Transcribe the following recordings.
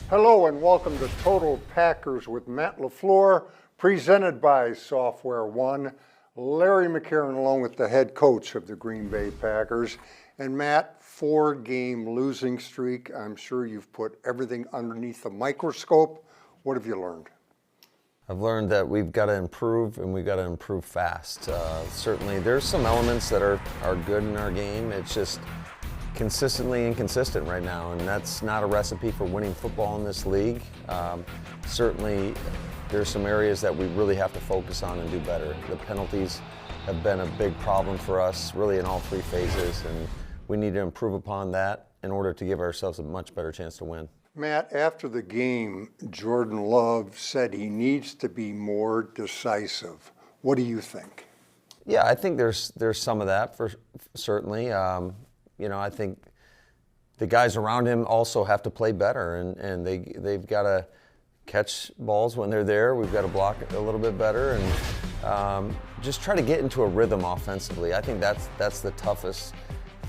Hello and welcome to Total Packers with Matt LaFleur, presented by Software One. Larry McCarren along with the head coach of the Green Bay Packers. And Matt, 4-game losing streak. I'm sure you've put everything underneath the microscope. What have you learned? I've learned that we've got to improve, and we've got to improve fast. Certainly there's some elements that are good in our game. It's just consistently inconsistent right now, and that's not a recipe for winning football in this league. Certainly there's some areas that we really have to focus on and do better. The penalties have been a big problem for us really in all three phases, and we need to improve upon that in order to give ourselves a much better chance to win. Matt, after the game, Jordan Love said he needs to be more decisive. What do you think? Yeah, I think there's some of that for certainly. I think the guys around him also have to play better, and they've got to catch balls when they're there. We've got to block it a little bit better, and just try to get into a rhythm offensively. I think that's the toughest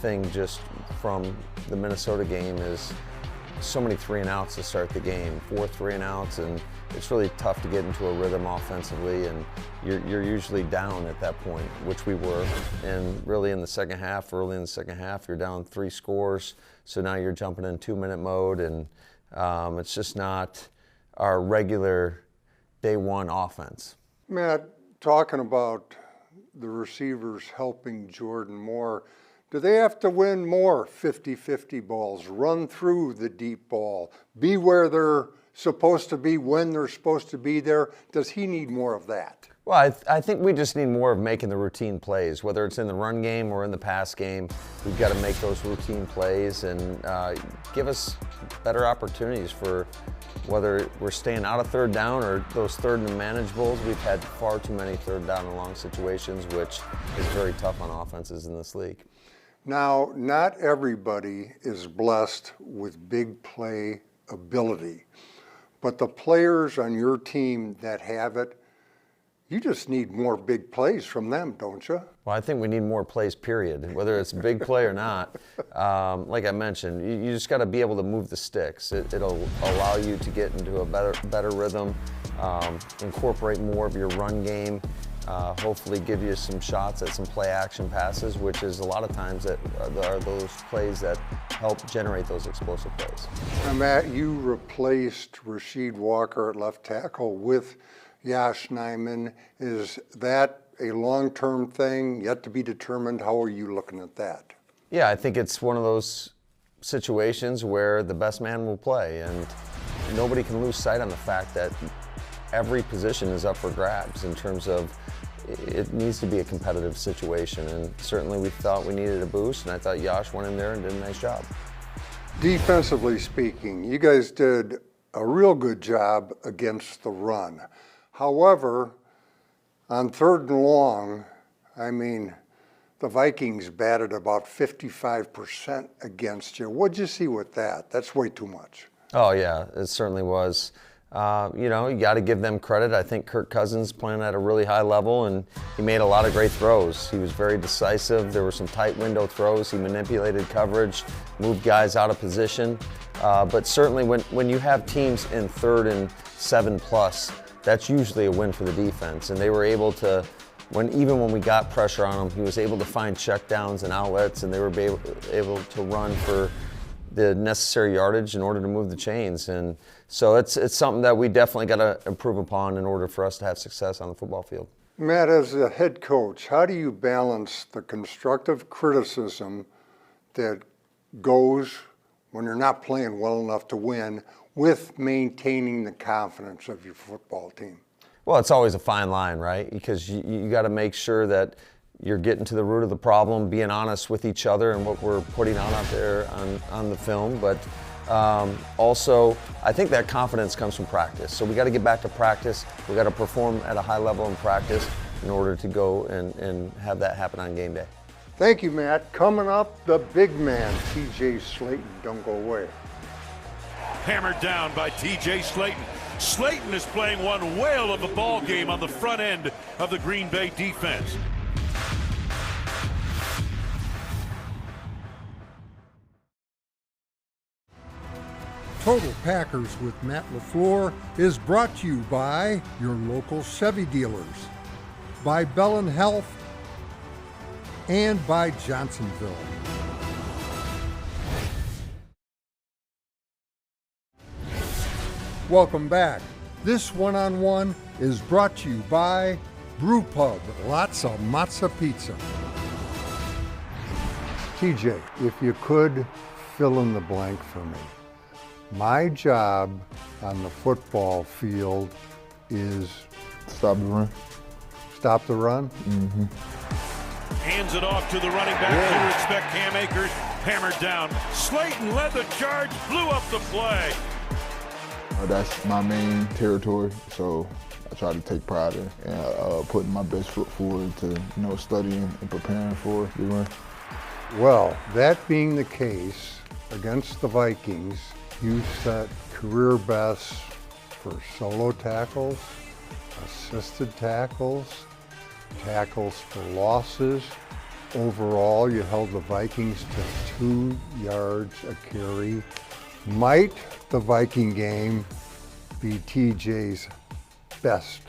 thing just from the Minnesota game is so many 3-and-outs to start the game, 4 3-and-outs, and it's really tough to get into a rhythm offensively, and you're usually down at that point, which we were. And really in the second half, early in the second half, you're down 3 scores, so now you're jumping in 2-minute mode, and it's just not our regular day one offense. Matt, talking about the receivers helping Jordan more, do they have to win more 50-50 balls, run through the deep ball, be where they're supposed to be when they're supposed to be there? Does he need more of that? Well, I think we just need more of making the routine plays, whether it's in the run game or in the pass game. We've got to make those routine plays and give us better opportunities for whether we're staying out of third down or those third and manageables. We've had far too many third down and long situations, which is very tough on offenses in this league. Now, not everybody is blessed with big play ability, but the players on your team that have it, you just need more big plays from them, don't you? Well, I think we need more plays, period, whether it's big play or not. Like I mentioned, you just got to be able to move the sticks. It'll allow you to get into a better rhythm, incorporate more of your run game, hopefully give you some shots at some play action passes, which is a lot of times that are those plays that help generate those explosive plays. Now, Matt, you replaced Rasheed Walker at left tackle with Yosh Nijman. Is that a long-term thing, yet to be determined? How are you looking at that? Yeah, I think it's one of those situations where the best man will play, and nobody can lose sight on the fact that every position is up for grabs in terms of it needs to be a competitive situation, and certainly we thought we needed a boost, and I thought Yosh went in there and did a nice job. Defensively speaking, you guys did a real good job against the run. However, on 3rd and long, the Vikings batted about 55% against you. What'd you see with that? That's way too much. Oh, yeah, it certainly was. You got to give them credit. I think Kirk Cousins playing at a really high level, and he made a lot of great throws. He was very decisive. There were some tight window throws. He manipulated coverage, moved guys out of position. But certainly when you have teams in 3rd and 7+, that's usually a win for the defense. And they were able to, even when we got pressure on him, he was able to find checkdowns and outlets, and they were able to run for the necessary yardage in order to move the chains. And so it's something that we definitely got to improve upon in order for us to have success on the football field. Matt, as a head coach, how do you balance the constructive criticism that goes when you're not playing well enough to win with maintaining the confidence of your football team? Well, it's always a fine line, right? Because you got to make sure that you're getting to the root of the problem, being honest with each other and what we're putting on out there on the film. But also, I think that confidence comes from practice. So we got to get back to practice. We got to perform at a high level in practice in order to go and have that happen on game day. Thank you, Matt. Coming up, the big man, TJ Slaton. Don't go away. Hammered down by TJ Slaton. Slaton is playing one whale of a ball game on the front end of the Green Bay defense. Total Packers with Matt LaFleur is brought to you by your local Chevy dealers, by Bellin Health, and by Johnsonville. Welcome back. This one-on-one is brought to you by Brew Pub, lots of matzo pizza. TJ, if you could fill in the blank for me. My job on the football field is... Stop the run. Stop the run? Mm-hmm. Hands it off to the running back. You expect Cam Akers hammered down. Slaton led the charge, blew up the play. That's my main territory, so I try to take pride in putting my best foot forward to, studying and preparing for the run. Well, that being the case, against the Vikings, you set career bests for solo tackles, assisted tackles, tackles for losses. Overall, you held the Vikings to 2 yards a carry. Might the Viking game be TJ's best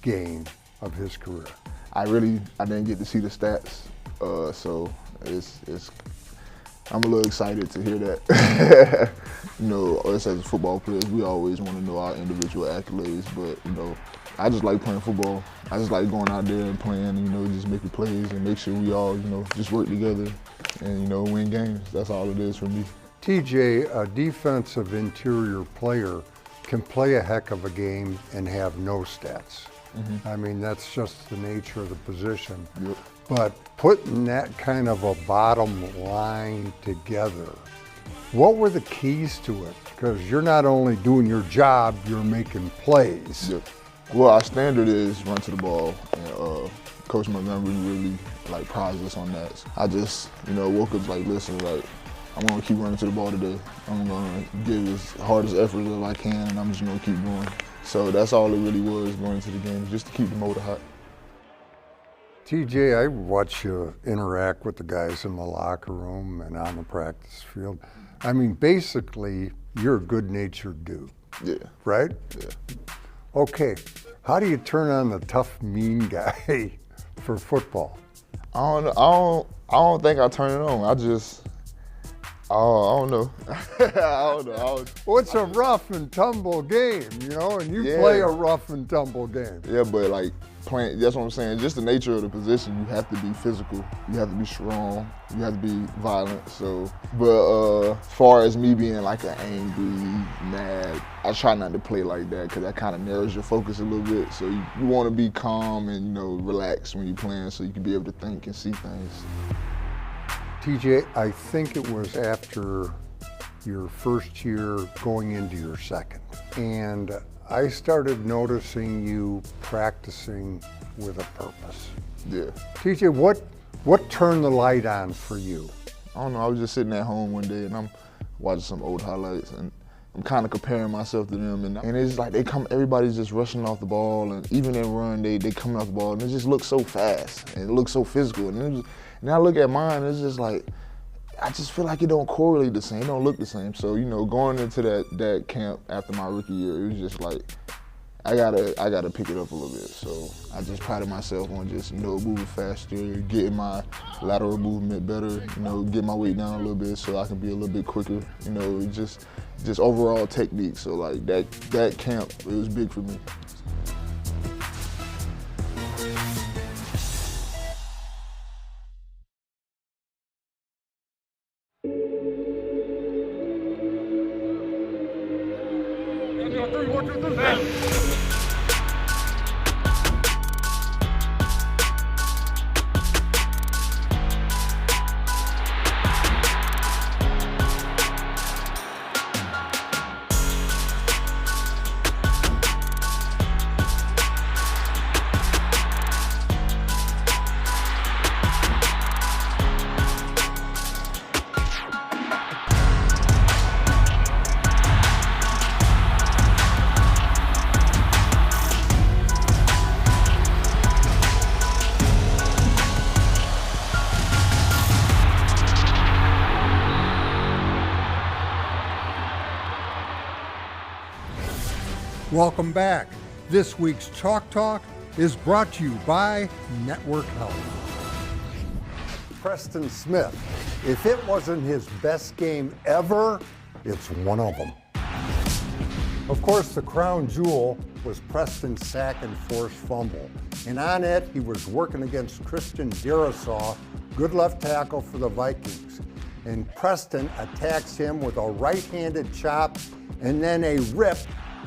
game of his career? I didn't get to see the stats, so I'm a little excited to hear that. Us as football players, we always want to know our individual accolades, but I just like playing football. I just like going out there and playing, just making plays and make sure we all, just work together and, win games. That's all it is for me. TJ, a defensive interior player, can play a heck of a game and have no stats. Mm-hmm. I mean, that's just the nature of the position. Yep. But putting that kind of a bottom line together, what were the keys to it? Because you're not only doing your job, you're making plays. Yep. Well, our standard is run to the ball, and Coach Montgomery really prized us on that. I just, woke up listen, I'm gonna keep running to the ball today. I'm gonna give as hard as effort as I can, and I'm just gonna keep going. So that's all it really was going into the game, just to keep the motor hot. TJ, I watch you interact with the guys in the locker room and on the practice field. I mean, basically, you're a good-natured dude. Yeah. Right? Yeah. Okay, how do you turn on the tough, mean guy for football? I don't think I turn it on. I don't know. I don't know. Well, it's a rough and tumble game, and you play a rough and tumble game. Yeah, but playing, that's what I'm saying. Just the nature of the position, you have to be physical, you have to be strong, you have to be violent. So, but as far as me being an angry, mad, I try not to play like that because that kind of narrows your focus a little bit. So you want to be calm and relax when you're playing, so you can be able to think and see things. TJ, I think it was after your first year going into your second, and I started noticing you practicing with a purpose. Yeah. TJ, what turned the light on for you? I don't know, I was just sitting at home one day and I'm watching some old highlights and I'm kind of comparing myself to them, and it's everybody's just rushing off the ball, and even in run, they coming off the ball, and it just looks so fast, and it looks so physical, and I look at mine, it's just I just feel like it don't correlate the same, it don't look the same. So, going into that camp after my rookie year, it was just I gotta pick it up a little bit. So I just prided myself on just, moving faster, getting my lateral movement better, get my weight down a little bit so I can be a little bit quicker, just overall technique. So that camp, it was big for me. Welcome back. This week's Chalk Talk is brought to you by Network Health. Preston Smith, if it wasn't his best game ever, it's one of them. Of course, the crown jewel was Preston's sack and forced fumble. And on it, he was working against Christian Darasaw, good left tackle for the Vikings. And Preston attacks him with a right-handed chop and then a rip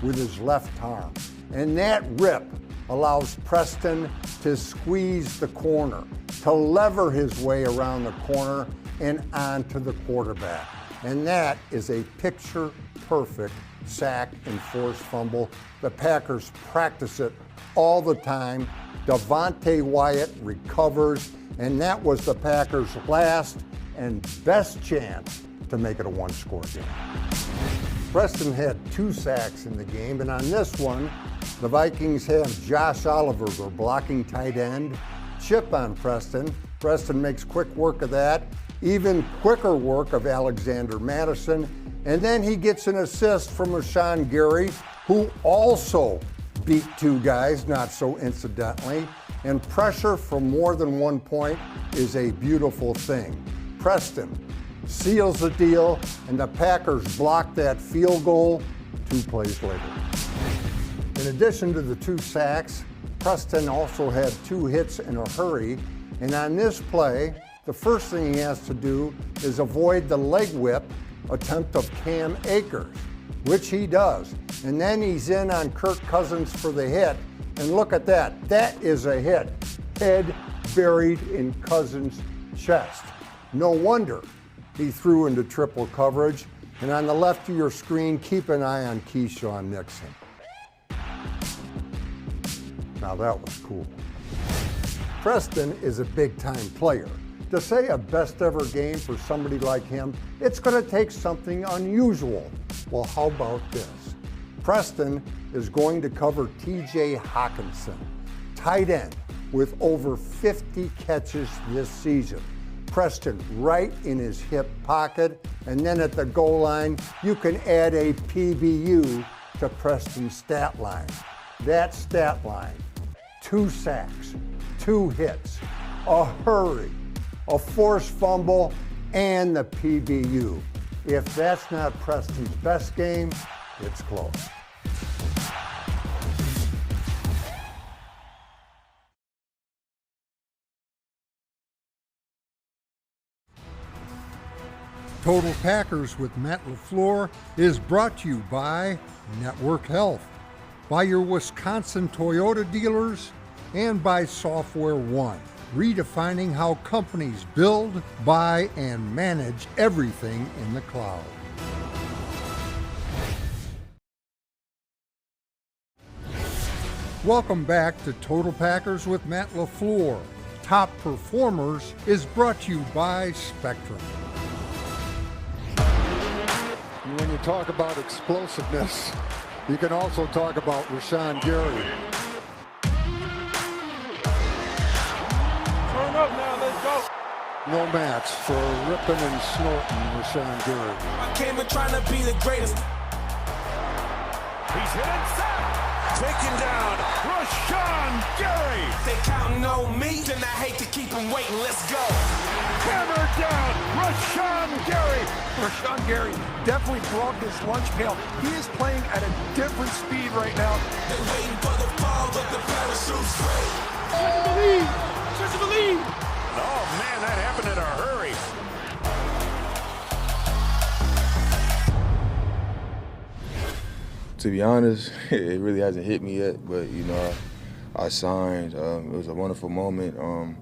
with his left arm. And that rip allows Preston to squeeze the corner, to lever his way around the corner and onto the quarterback. And that is a picture-perfect sack and forced fumble. The Packers practice it all the time. Devontae Wyatt recovers, and that was the Packers' last and best chance to make it a one-score game. Preston had 2 sacks in the game, and on this one, the Vikings have Josh Oliver, their blocking tight end, chip on Preston. Preston makes quick work of that, even quicker work of Alexander Madison, and then he gets an assist from Rashan Gary, who also beat 2 guys, not so incidentally, and pressure from more than 1 point is a beautiful thing. Preston seals the deal, and the Packers block that field goal 2 plays later. In addition to the 2 sacks, Preston also had 2 hits in a hurry, and on this play, the first thing he has to do is avoid the leg whip attempt of Cam Akers, which he does. And then he's in on Kirk Cousins for the hit, and look at that. That is a hit. Head buried in Cousins' chest. No wonder he threw into triple coverage. And on the left of your screen, keep an eye on Keyshawn Nixon. Now that was cool. Preston is a big-time player. To say a best ever game for somebody like him, it's going to take something unusual. Well, how about this? Preston is going to cover TJ Hawkinson, tight end, with over 50 catches this season. Preston right in his hip pocket, and then at the goal line, you can add a PBU to Preston's stat line. That stat line, 2 sacks, 2 hits, a hurry, a forced fumble, and the PBU. If that's not Preston's best game, it's close. Total Packers with Matt LaFleur is brought to you by Network Health, by your Wisconsin Toyota dealers, and by Software One, redefining how companies build, buy, and manage everything in the cloud. Welcome back to Total Packers with Matt LaFleur. Top Performers is brought to you by Spectrum. When you talk about explosiveness, you can also talk about Rashan Gary. Turn up now, let's go. No match for ripping and snorting Rashan Gary. I came in trying to be the greatest. He's hit and sacked. Taken down, Rashan Gary. They counting on me, then I hate to keep them waiting. Let's go. Hammer down, Rashan Gary. Rashan Gary definitely brought this lunch pail. He is playing at a different speed right now. They waiting for the ball, but the parachute's free. Stretch of the lead. Oh man, that happened in a hurry. To be honest, it really hasn't hit me yet, but you know, I signed. It was a wonderful moment, and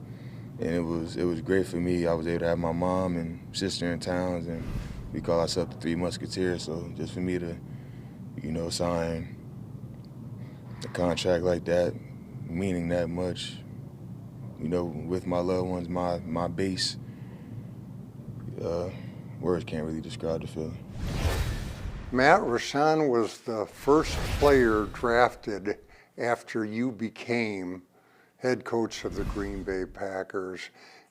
it was great for me. I was able to have my mom and sister in town, and we call ourselves the Three Musketeers. So just for me to, you know, sign a contract like that, meaning that much, you know, with my loved ones, my base, words can't really describe the feeling. Matt, Rashan was the first player drafted after you became head coach of the Green Bay Packers,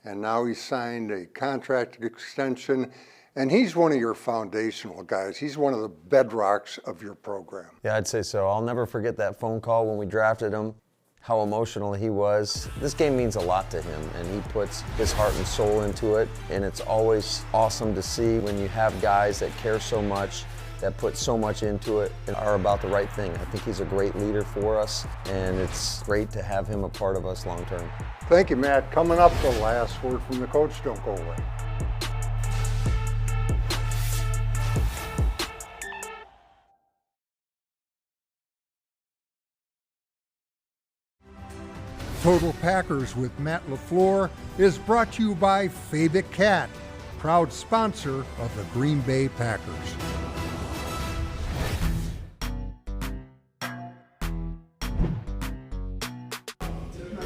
and now he signed a contract extension, And he's one of your foundational guys. He's one of the bedrocks of your program. Yeah, I'd say so. I'll never forget that phone call when we drafted him, how emotional he was. This game means a lot to him, and he puts his heart and soul into it, and it's always awesome to see when you have guys that care so much, that put so much into it, and are about the right thing. I think he's a great leader for us, and it's great to have him a part of us long term. Thank you, Matt. Coming up, the last word from the coach. Don't go away. Total Packers with Matt LaFleur is brought to you by Fabic Cat, proud sponsor of the Green Bay Packers.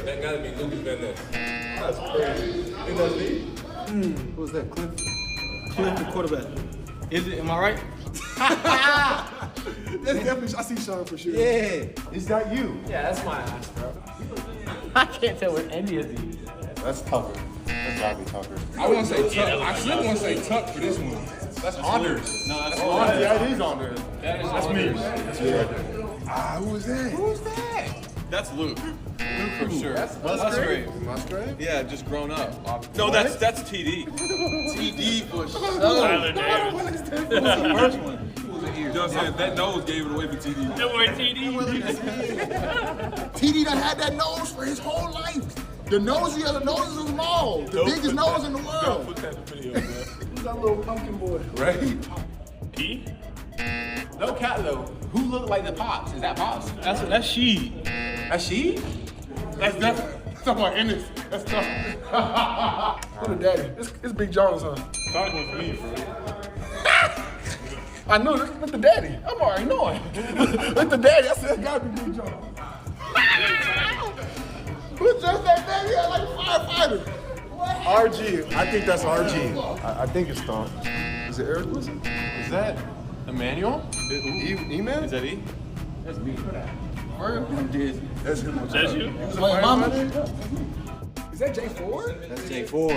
That gotta be Lucas Van Ness. That's crazy. Ain't that me? Who's that, Cliff? Cliff, the quarterback. Is it? Am I right? That's definitely, I see Sean for sure. Yeah. Is that you? Yeah, that's my ass, bro. I can't tell what any of these. That's Tucker. That's gotta be Tucker. I want to say Tuck. I should want to say Tuck for this one. That's Anders. No, that's Anders. Yeah, it is Anders. That's me. That's me right there. Who was that? Who's that? That's Luke. Luke for sure. That's Musgrave. Musgrave? Yeah, just grown up. No, that's TD. TD for sure. Tyler Davis. That's the first one. You know what I'm saying? That nose gave it away for TD. That boy TD. TD done had that nose for his whole life. The nose, the nose is small. The biggest nose in the world. Don't put that in the video, man. Who's that little pumpkin boy? Right? P? No cat though. Who looked like the Pops? Is that Pops? That's she. That's she? That's definitely. Talking about Ennis. That's tough. Who the daddy? It's Big Jones, huh? Talk with me, bro. I know, look the daddy. I'm already knowing. Look the daddy, I said it's gotta be Big Jones. Who's just that baby? I like a firefighter. RG. I think that's RG. I think it's Thump. Is it Eric Wilson? Is that Emmanuel? E-Man? Is that E? That's me. That's him. That's you? Wait, mama? Is that Jay Ford? That's Jay Ford.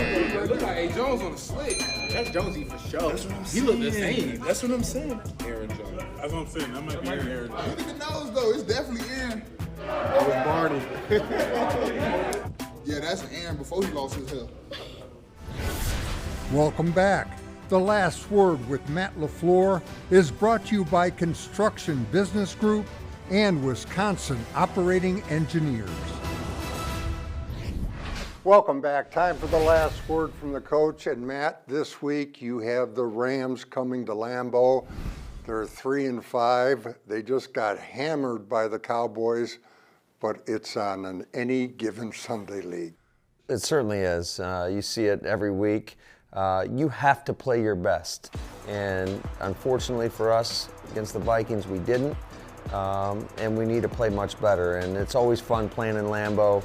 Look like A. Jones on the slick. That's Jonesy for sure. That's what I'm He saying. look the same. That's what I'm saying. Aaron Jones. That's what I'm saying. That might be Aaron Jones. Look at the nose though, it's definitely Aaron. That was Barney. Yeah, that's Aaron before he lost his hair. Welcome back. The last word with Matt LaFleur is brought to you by Construction Business Group and Wisconsin Operating Engineers. Welcome back. Time for the last word from the coach. And Matt, this week you have the Rams coming to Lambeau. They're 3-5. They just got hammered by the Cowboys, but it's on an any given Sunday league. It certainly is. You see it every week. You have to play your best. And unfortunately for us, against the Vikings, we didn't. And we need to play much better. And it's always fun playing in Lambeau.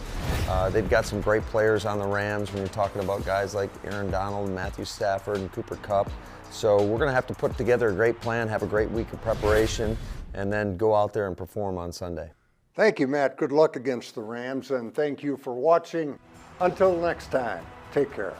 They've got some great players on the Rams when you're talking about guys like Aaron Donald, Matthew Stafford, and Cooper Kupp. So we're going to have to put together a great plan, have a great week of preparation, and then go out there and perform on Sunday. Thank you, Matt. Good luck against the Rams, and thank you for watching. Until next time, take care.